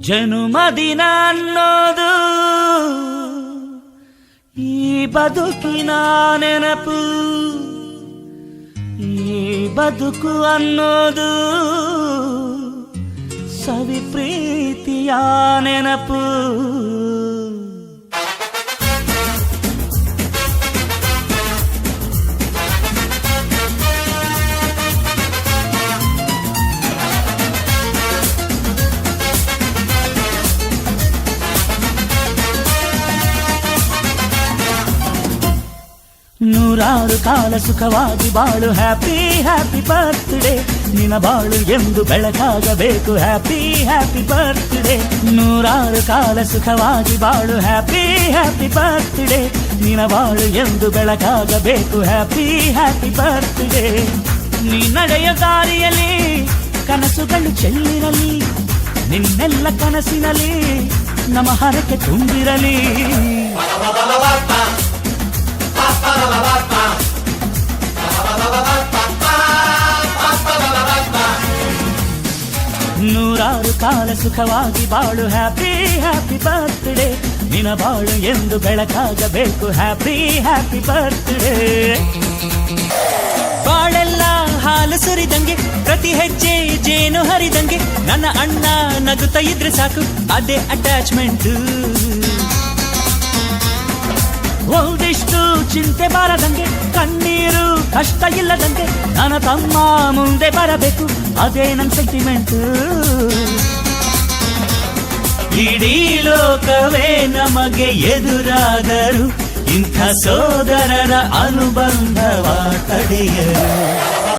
ಜನುಮದಿನ ಅನ್ನೋದು ಈ ಬದುಕಿನ ನೆನಪು, ಈ ಬದುಕು ಅನ್ನೋದು ಸವಿ ಪ್ರೀತಿಯ ನೆನಪು. ನೂರಾರು ಕಾಲ ಸುಖವಾಗಿ ಬಾಳು, ಹ್ಯಾಪಿ ಹ್ಯಾಪಿ ಬರ್ತ್ಡೇ. ನಿನ್ನ ಬಾಳು ಎಂದು ಬೆಳಕಾಗಬೇಕು, ಹ್ಯಾಪಿ ಹ್ಯಾಪಿ ಬರ್ತ್ಡೇ. ನೂರಾರು ಕಾಲ ಸುಖವಾಗಿ ಬಾಳು, ಹ್ಯಾಪಿ ಹ್ಯಾಪಿ ಬರ್ತ್ಡೇ. ನಿನ್ನ ಬಾಳು ಎಂದು ಬೆಳಕಾಗಬೇಕು, ಹ್ಯಾಪಿ ಹ್ಯಾಪಿ ಬರ್ತ್ಡೇ. ನೀ ನಡೆಯ ದಾರಿಯಲ್ಲಿ ಕನಸುಗಳು ಚೆಲ್ಲಿರಲಿ, ನಿನ್ನೆಲ್ಲ ಕನಸಿನಲ್ಲಿ ನಮ್ಮ ಹರಕೆ ತುಂಬಿರಲಿ. ನೂರಾರು ಕಾಲ ಸುಖವಾಗಿ ಬಾಳು, ಹ್ಯಾಪಿ ಹ್ಯಾಪಿ ಬರ್ತ್ಡೇ. ನಿನ್ನ ಬಾಳು ಎಂದು ಬೆಳಕಾಗಬೇಕು, ಹ್ಯಾಪಿ ಹ್ಯಾಪಿ ಬರ್ತ್ಡೇ. ಬಾಳೆಲ್ಲ ಹಾಲು ಸುರಿದಂಗೆ, ಪ್ರತಿ ಹೆಜ್ಜೆ ಜೇನು ಹರಿದಂಗೆ, ನನ್ನ ಅಣ್ಣ ನಗುತ್ತಾ ಇದ್ರೆ ಸಾಕು, ಅದೇ ಅಟ್ಯಾಚ್ಮೆಂಟ್. ಒಂದಿಷ್ಟು ಚಿಂತೆ ಬಾರದಂಗೆ, ಕಣ್ಣೀರು ಕಷ್ಟ ಇಲ್ಲದಂಗೆ, ನನ್ನ ತಮ್ಮ ಮುಂದೆ ಬರಬೇಕು, ಅದೇ ನನ್ನ ಸೆಂಟಿಮೆಂಟ್. ಇಡೀ ಲೋಕವೇ ನಮಗೆ ಎದುರಾದರು, ಇಂಥ ಸೋದರರ ಅನುಬಂಧವ ತಡೆಯರು.